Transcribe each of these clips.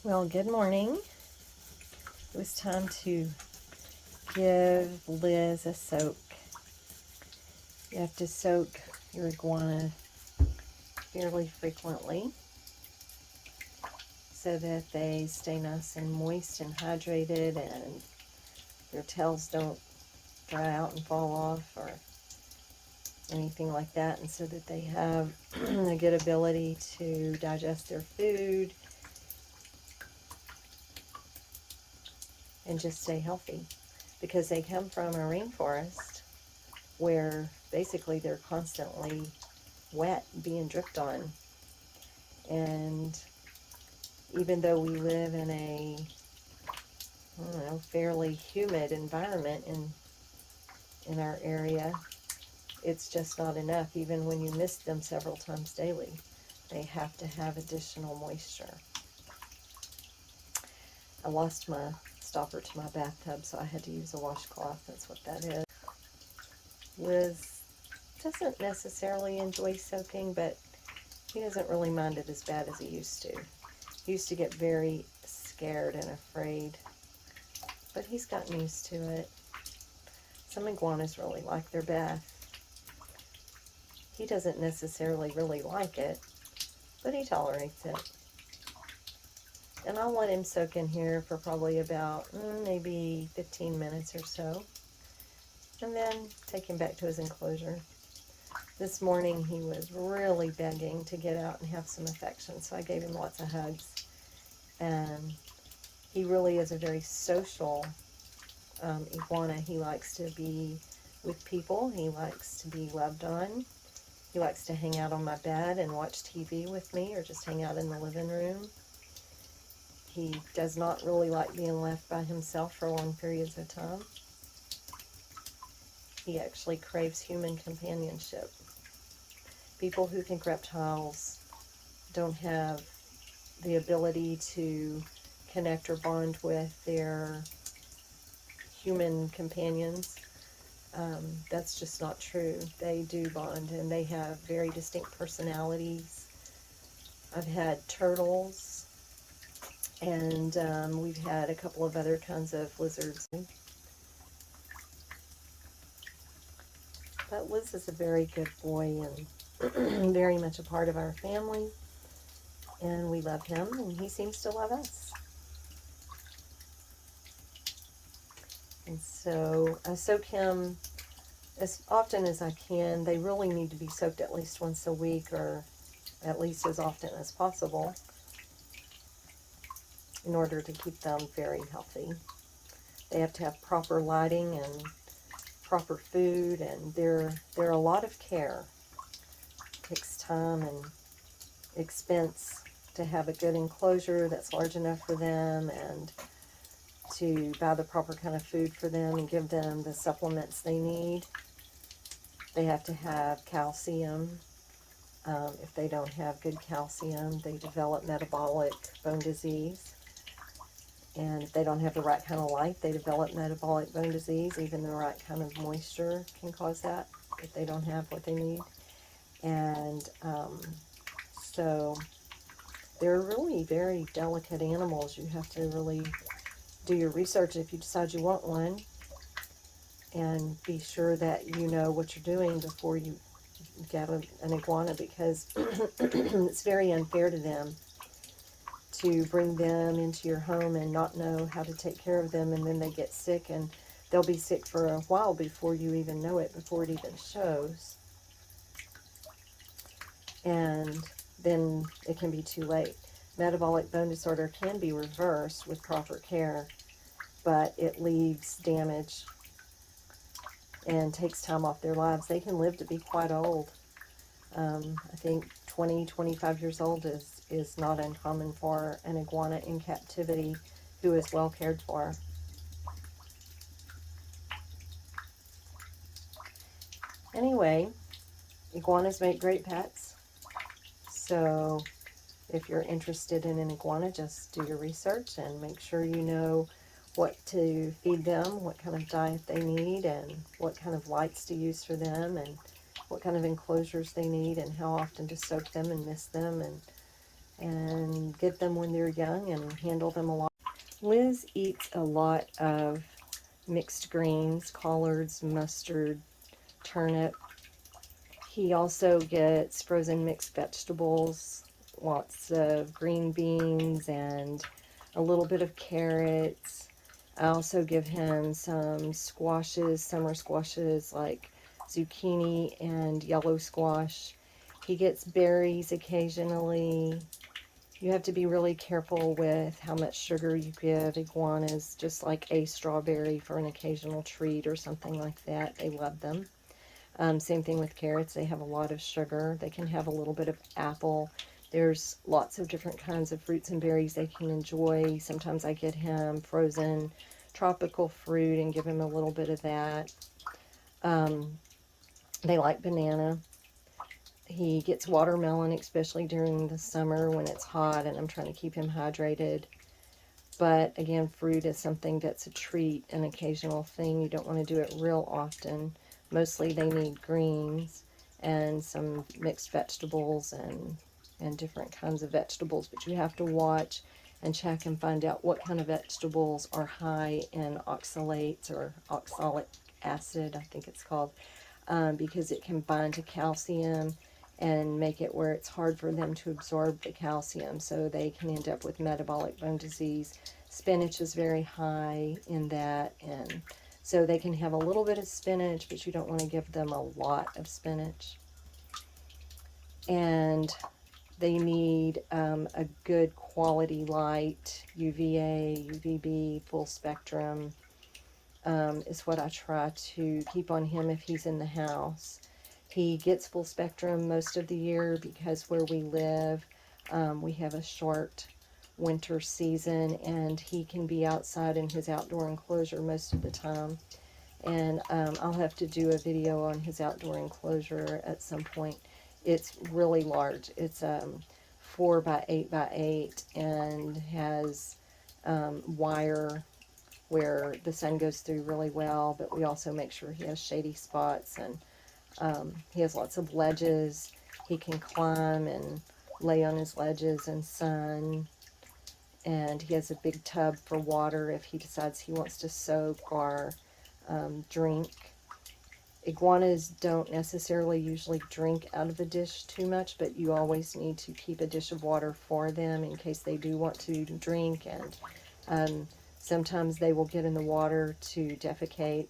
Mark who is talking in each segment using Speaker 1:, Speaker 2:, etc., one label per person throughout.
Speaker 1: Well, good morning. It was time to give Liz a soak. You have to soak your iguana fairly frequently so that they stay nice and moist and hydrated and their tails don't dry out and fall off or anything like that, and so that they have a good ability to digest their food and just stay healthy, because they come from a rainforest where basically they're constantly wet, being dripped on. And even though we live in a, I don't know, fairly humid environment in our area, it's just not enough. Even when you mist them several times daily, they have to have additional moisture. I lost my stopper to my bathtub, so I had to use a washcloth. That's what that is. Liz doesn't necessarily enjoy soaking, but he doesn't really mind it as bad as he used to. He used to get very scared and afraid, but he's gotten used to it. Some iguanas really like their bath. He doesn't necessarily really like it, but he tolerates it. And I'll let him soak in here for probably about maybe 15 minutes or so, and then take him back to his enclosure. This morning he was really begging to get out and have some affection, so I gave him lots of hugs. And he really is a very social iguana. He likes to be with people. He likes to be loved on. He likes to hang out on my bed and watch TV with me, or just hang out in the living room. He does not really like being left by himself for long periods of time. He actually craves human companionship. People who think reptiles don't have the ability to connect or bond with their human companions, that's just not true. They do bond, and they have very distinct personalities. I've had turtles, and we've had a couple of other kinds of lizards. But Liz is a very good boy and very much a part of our family, and we love him, and he seems to love us. And so I soak him as often as I can. They really need to be soaked at least once a week, or at least as often as possible, in order to keep them very healthy. They have to have proper lighting and proper food, and they're a lot of care. It takes time and expense to have a good enclosure that's large enough for them, and to buy the proper kind of food for them and give them the supplements they need. They have to have calcium. If they don't have good calcium, they develop metabolic bone disease. And if they don't have the right kind of light, they develop metabolic bone disease. Even the right kind of moisture can cause that if they don't have what they need. And so they're really very delicate animals. You have to really do your research if you decide you want one, and be sure that you know what you're doing before you get an iguana, because it's very unfair to them to bring them into your home and not know how to take care of them, and then they get sick, and they'll be sick for a while before you even know it, before it even shows. And then it can be too late. Metabolic bone disorder can be reversed with proper care, but it leaves damage and takes time off their lives. They can live to be quite old. I think 20, 25 years old is not uncommon for an iguana in captivity who is well cared for. Anyway, iguanas make great pets. So if you're interested in an iguana, just do your research and make sure you know what to feed them, what kind of diet they need, and what kind of lights to use for them, and what kind of enclosures they need, and how often to soak them and mist them, and get them when they're young and handle them a lot. Liz eats a lot of mixed greens, collards, mustard, turnip. He also gets frozen mixed vegetables, lots of green beans and a little bit of carrots. I also give him some squashes, summer squashes like zucchini and yellow squash. He gets berries occasionally. You have to be really careful with how much sugar you give iguanas, just like a strawberry for an occasional treat or something like that. They love them. Same thing with carrots. They have a lot of sugar. They can have a little bit of apple. There's lots of different kinds of fruits and berries they can enjoy. Sometimes I get him frozen tropical fruit and give him a little bit of that. They like banana. He gets watermelon, especially during the summer when it's hot and I'm trying to keep him hydrated. But again, fruit is something that's a treat, an occasional thing. You don't want to do it real often. Mostly they need greens and some mixed vegetables and different kinds of vegetables. But you have to watch and check and find out what kind of vegetables are high in oxalates or oxalic acid, I think it's called, because it can bind to calcium and make it where it's hard for them to absorb the calcium, so they can end up with metabolic bone disease. Spinach is very high in that, and so they can have a little bit of spinach, but you don't want to give them a lot of spinach. And they need a good quality light, UVA, UVB, full spectrum, is what I try to keep on him if he's in the house. He gets full spectrum most of the year because where we live, we have a short winter season, and he can be outside in his outdoor enclosure most of the time. And I'll have to do a video on his outdoor enclosure at some point. It's really large. It's 4 by 8 by 8 and has wire where the sun goes through really well, but we also make sure he has shady spots, and he has lots of ledges. He can climb and lay on his ledges and sun, and he has a big tub for water if he decides he wants to soak or drink. Iguanas don't necessarily usually drink out of the dish too much, but you always need to keep a dish of water for them in case they do want to drink, and sometimes they will get in the water to defecate.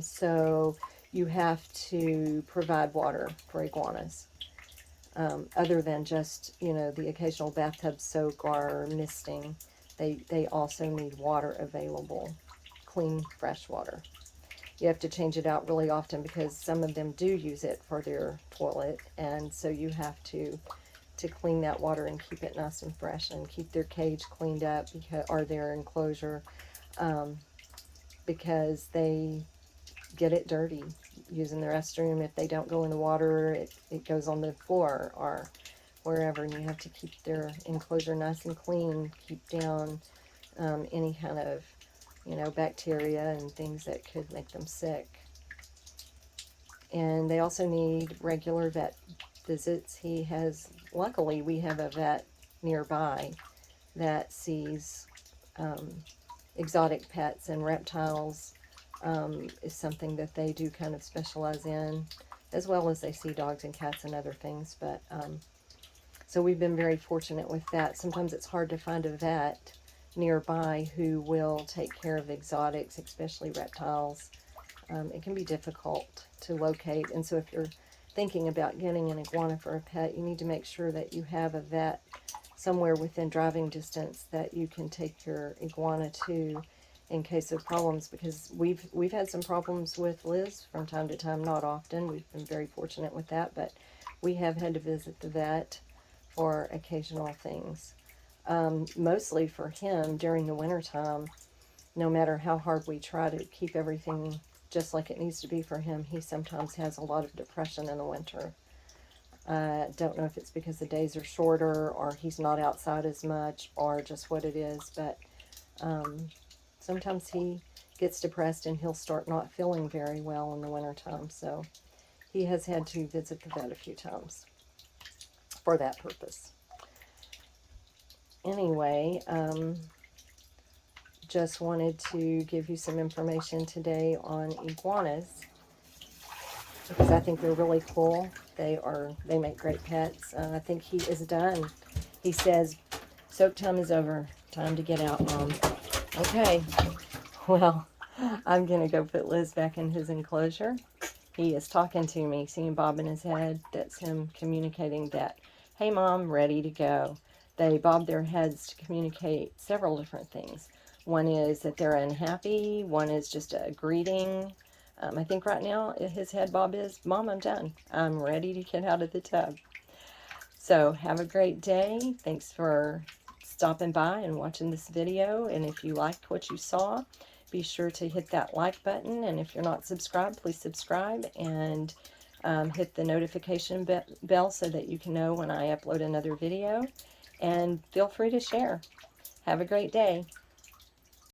Speaker 1: So you have to provide water for iguanas. Other than just, the occasional bathtub soak or misting, they also need water available, clean, fresh water. You have to change it out really often because some of them do use it for their toilet, and so you have to clean that water and keep it nice and fresh and keep their cage cleaned up, or their enclosure, because they get it dirty using the restroom. If they don't go in the water, it goes on the floor or wherever, and you have to keep their enclosure nice and clean, keep down any kind of bacteria and things that could make them sick. And they also need regular vet visits. Luckily we have a vet nearby that sees exotic pets and reptiles. Is something that they do kind of specialize in, as well as they see dogs and cats and other things. But so we've been very fortunate with that. Sometimes it's hard to find a vet nearby who will take care of exotics, especially reptiles. It can be difficult to locate, and so if you're thinking about getting an iguana for a pet, you need to make sure that you have a vet somewhere within driving distance that you can take your iguana to in case of problems, because we've had some problems with Liz from time to time, not often. We've been very fortunate with that, but we have had to visit the vet for occasional things. Mostly for him during the wintertime, no matter how hard we try to keep everything just like it needs to be for him, he sometimes has a lot of depression in the winter. Don't know if it's because the days are shorter or he's not outside as much or just what it is, but sometimes he gets depressed and he'll start not feeling very well in the wintertime. So he has had to visit the vet a few times for that purpose. anyway, just wanted to give you some information today on iguanas, because I think they're really cool. They make great pets. I think he is done. He says, soak time is over. Time to get out, Mom. Okay, well, I'm going to go put Liz back in his enclosure. He is talking to me, seeing bob in his head. That's him communicating that, hey, Mom, ready to go. They bob their heads to communicate several different things. One is that they're unhappy. One is just a greeting. I think right now his head bob is, Mom, I'm done. I'm ready to get out of the tub. So have a great day. Thanks for stopping by and watching this video. And if you liked what you saw, be sure to hit that like button. And if you're not subscribed, please subscribe and hit the notification bell so that you can know when I upload another video. And feel free to share. Have a great day.